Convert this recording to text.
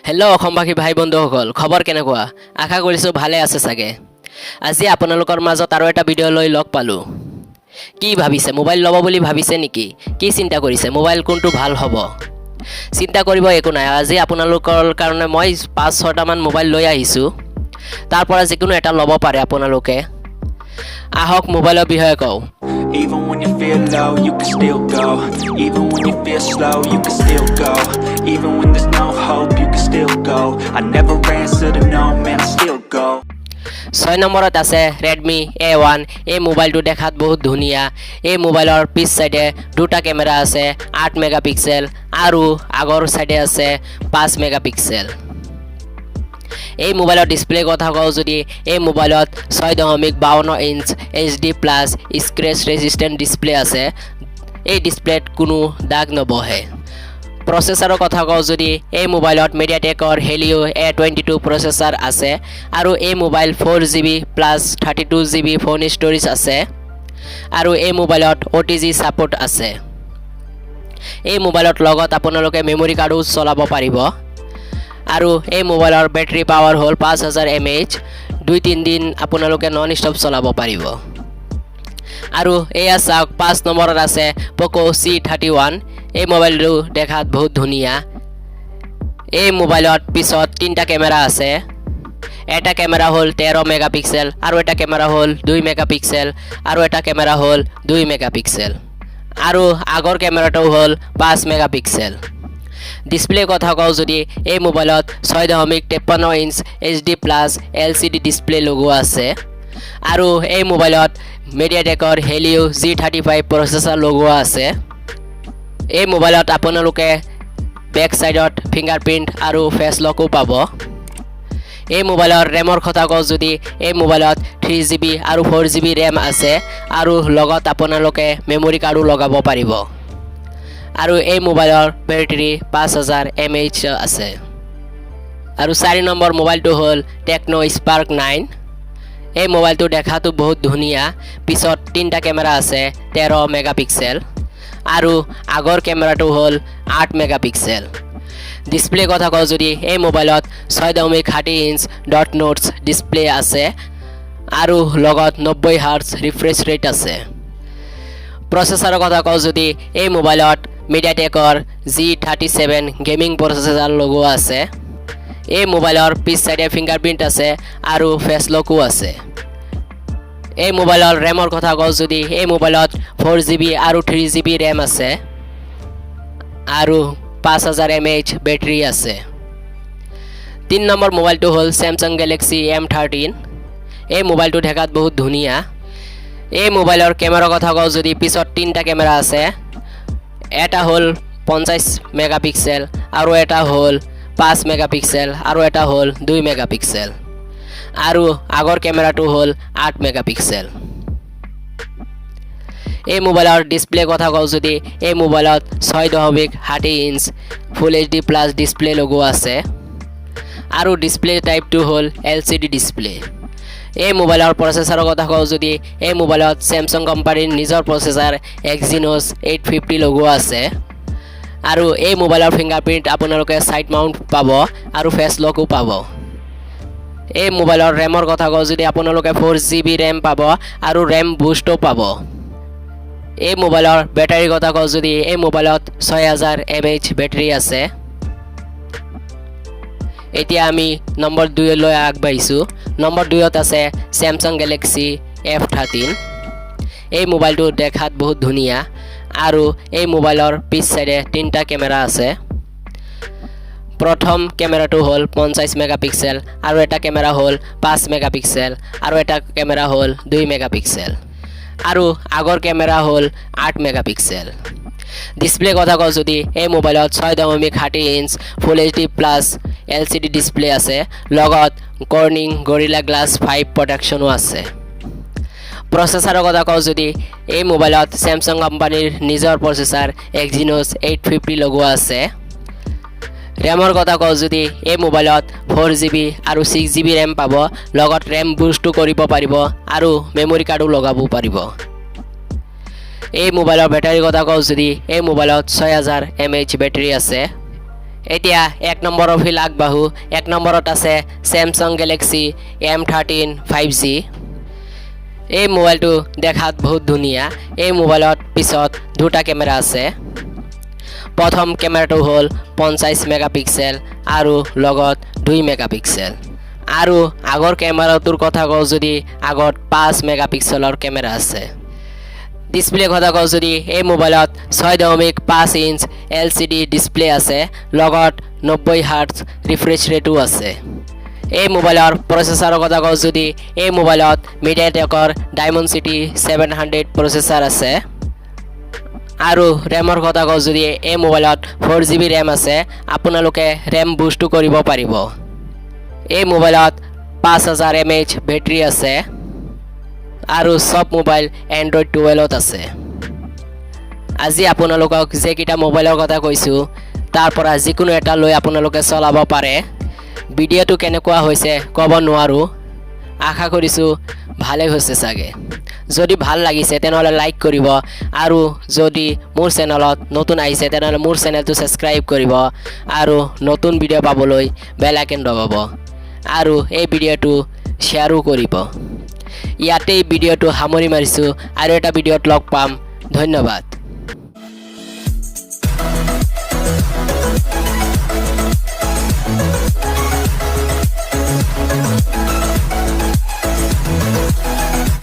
Hello' অসমবাসী ভাই বন্ধুসকল, খবৰ কেনেকুৱা? আশা কৰিছোঁ ভালে আছে চাগে। আজি আপোনালোকৰ মাজত আৰু এটা ভিডিঅ' লৈ লগ পালোঁ। কি ভাবিছে, মোবাইল ল'ব বুলি ভাবিছে নেকি? কি চিন্তা কৰিছে, মোবাইল কোনটো ভাল হ'ব? চিন্তা কৰিব একো নাই, আজি আপোনালোকৰ কাৰণে মই 5-6টামান মোবাইল লৈ আহিছোঁ। তাৰ পৰা যিকোনো এটা ল'ব পাৰে আপোনালোকে। আহক মোবাইলৰ বিষয়ে কওঁ। Even when you feel low, you can still go. Even when you feel slow, you can still go. Even when there's no hope, you can still go. I never answer to no, man, I still go. 6 নম্বৰত আছে Redmi A1। এই মোবাইলটো দেখাত বহুত ধুনীয়া। এই মোবাইলৰ পিছ চাইডে দুটা কেমেৰা আছে, 8 মেগাপিক্সেল আৰু আগৰ চাইডে আছে 5 মেগাপিক্সেল। এই মোবাইলৰ ডিসপ্লে কথা কওঁ যদি এই মোবাইলত 6.52 inch HD+ scratch resistant display আছে। এই ডিসপ্লেত কোনো দাগ নবহে। প্ৰচেছৰৰ কথা কওঁ যদি এই মোবাইলত মিডিয়াটেকৰ হেলিও A22 প্ৰচেছৰ আছে আৰু এই mobile 4GB plus 32GB phone storage আছে আৰু এই মোবাইলত OTG ছাপোৰ্ট আছে। এই মোবাইলত লগত আপোনালোকে মেমৰি কাৰ্ডো চলাব পাৰিব আৰু এই মোবাইলৰ বেটাৰী পাৱাৰ হ'ল 5000 mAh। 2-3 দিন আপোনালোকে নন ষ্টপ চলাব পাৰিব। আৰু এয়া চাওক 5 নম্বৰত আছে Poco C31। এই মোবাইলটো দেখাত বহুত ধুনীয়া। এই মোবাইলত পিছত 3টা কেমেৰা আছে। এটা কেমেৰা হ'ল 13 মেগাপিক্সেল আৰু এটা কেমেৰা হ'ল 2 মেগাপিক্সেল আৰু এটা কেমেৰা হ'ল 2 মেগাপিক্সেল আৰু আগৰ কেমেৰাটো হ'ল 5 মেগাপিক্সেল। ডিসপ্লে কথা কওঁ যদি এই মোবাইলত 6.53 ইঞ্চ HD+ LCD ডিসপ্লে লগোৱা আছে আৰু এই মোবাইলত মিডিয়াটেকৰ হেলিও G35 প্ৰচেছৰ লগোৱা আছে। এই মোবাইলত আপোনালোকে বেক সাইডত ফিংগাৰপ্ৰিন্ট আৰু ফেস লকও পাব। এই মোবাইলৰ ৰেমৰ কথা কওঁ যদি এই মোবাইলত 3GB আৰু 4GB ৰেম আছে আৰু লগত আপোনালোকে মেমৰি কাৰ্ডো লগাব পাৰিব আৰু এই মোবাইলৰ বেটাৰী 5000 mAh আছে। আৰু 4 নম্বৰ মোবাইলটো হ'ল Tecno Spark 9। এই মোবাইলটো দেখাতো বহুত ধুনীয়া। পিছত 3টা কেমেৰা আছে 13 মেগাপিক্সেল আৰু আগৰ কেমেৰাটো হ'ল 8 মেগাপিক্সেল। ডিসপ্লে কথা কওঁ যদি এই মোবাইলত 6.60 ইঞ্চ ডট নোটছ ডিসপ্লে আছে আৰু লগত 90 হাৰ্টজ ৰিফ্ৰেছ ৰেট আছে। প্ৰচেছৰৰ কথা কওঁ যদি এই মোবাইলত মিডিয়াটেকৰ G37 গেমিং প্ৰচেছৰ লগোৱা আছে। এই মোবাইলৰ পিছ সাইডে ফিংগাৰপ্ৰিন্ট আছে আৰু ফেস লকও আছে। এই মোবাইলৰ ৰেমৰ কথা কওঁ যদি এই মোবাইলত 4GB আৰু 3GB ৰেম আছে আৰু 5000 mAh বেটাৰী আছে। 3 নম্বৰ মোবাইলটো হ'ল Samsung Galaxy M13। এই মোবাইলটো দেখাত বহুত ধুনীয়া। এই মোবাইলৰ কেমেৰা কথা কওঁ যদি পিছত 3টা কেমেৰা আছে। এটা হ'ল 50 মেগাপিক্সেল আৰু এটা হ'ল 5 মেগাপিক্সেল আৰু এটা হ'ল 2 মেগাপিক্সেল আৰু আগৰ কেমেৰাটো হ'ল 8 মেগাপিক্সেল। এই মোবাইলৰ ডিসপ্লে কথা কওঁ যদি এই মোবাইলত 6.60 ইঞ্চ ফুল HD+ ডিসপ্লে লগোৱা আছে আৰু ডিসপ্লে টাইপটো হ'ল LCD ডিসপ্লে। এই মোবাইলৰ প্ৰচেছৰৰ কথা কওঁ যদি এই মোবাইলত Samsung কোম্পানীৰ নিজৰ প্ৰচেছৰ Exynos 850 লগোৱা আছে আৰু এই মোবাইলৰ ফিংগাৰপ্ৰিন্ট আপোনালোকে সাইড মাউন্ট পাব আৰু ফেস লকও পাব। এই মোবাইলৰ ৰেমৰ কথা কওঁ যদি আপোনালোকে 4GB ৰেম পাব আৰু ৰেম বুষ্টও পাব। এই মোবাইলৰ বেটাৰীৰ কথা কওঁ যদি এই মোবাইলত 6000 mAh বেটাৰী আছে। এতিয়া আমি নম্বৰ 2 লৈ আগবাঢ়িছোঁ। নম্বৰ 2ত আছে Samsung Galaxy F13। এই মোবাইলটো দেখাত বহুত ধুনীয়া আৰু এই মোবাইলৰ পিছ সাইডে 3টা কেমেৰা আছে। প্ৰথম কেমেৰাটো হ'ল 50 মেগাপিক্সেল আৰু এটা কেমেৰা হ'ল 5 মেগাপিক্সেল আৰু এটা কেমেৰা হ'ল 2 মেগাপিক্সেল আৰু আগৰ কেমেৰা হ'ল 8 মেগাপিক্সেল। ডিসপ্লে কথা কওঁ যদি এই মোবাইলত 6.60 ইঞ্চ ফুল HD+ LCD ডিসপ্লে আছে লগত কৰ্নিং গৰিলা গ্লাছ 5 প্ৰটেকশ্যনো আছে। প্ৰচেছৰৰ কথা কওঁ যদি এই মোবাইলত Samsung কোম্পানীৰ নিজৰ প্ৰচেছৰ Exynos 850 লগোৱা আছে। ৰেমৰ কথা কওঁ যদি এই মোবাইলত 4GB আৰু 6GB ৰেম পাব লগত ৰেম বুষ্টও কৰিব পাৰিব আৰু মেমৰি কাৰ্ডো লগাব পাৰিব। এই মোবাইলৰ বেটাৰীৰ কথা কওঁ যদি এই মোবাইলত 6000 mAh বেটাৰী আছে। এতিয়া 1 নম্বৰৰ ফিল আগবাঢ়ো 1 নম্বৰত আছে Samsung Galaxy M13 5G এই মোবাইলটো দেখাত বহুত ধুনীয়া এই মোবাইলত পিছত দুটা কেমেৰা আছে প্ৰথম কেমেৰাটো হ'ল 50 মেগাপিক্সেল আৰু লগত 2 মেগাপিক্সেল আৰু আগৰ কেমেৰাটোৰ কথা কওঁ যদি আগত 5 মেগাপিক্সেলৰ কেমেৰা আছে ডিসপ্লে কথা কওঁ যদি এই মোবাইলত 6.5 ইঞ্চ LCD ডিসপ্লে আছে লগত 90 হাৰ্টজ ৰিফ্ৰেছ ৰেটো আছে এই মোবাইলৰ প্ৰচেছৰৰ কথা কওঁ যদি এই মোবাইলত MediaTekৰ Dimensity 700 প্ৰচেছৰ আছে আৰু ৰেমৰ কথা কওঁ যদি এই মোবাইলত 4GB ৰেম আছে আপোনালোকে ৰেম বুষ্ট কৰিব পাৰিব এই মোবাইলত 5000 mAh বেটাৰী আছে আৰু সব মোবাইল Android 12ত আছে আজি আপোনালোকক যে কিটা মোবাইলৰ কথা কৈছো তাৰ পৰা যিকোনো এটা লৈ আপোনালোকে চলাব পাৰে ভিডিওটো কেনেকুৱা হৈছে ক'ব নোৱাৰো আশা কৰিছো ভালে হৈছে চাগে যদি ভাল লাগিছে তেনেহলে লাইক কৰিব আৰু যদি মোৰ চেনেলত নতুন আহিছে তেনেহলে মোৰ চেনেলটো সাবস্ক্ৰাইব কৰিব আৰু নতুন ভিডিও পাবলৈ বেল আইকন দবাব আৰু এই ভিডিওটো শ্বেয়াৰো কৰিব ইয়াতে ভিডিওটো সামৰি মাৰিছো আৰু এটা ভিডিওত লগ পাম ধন্যবাদ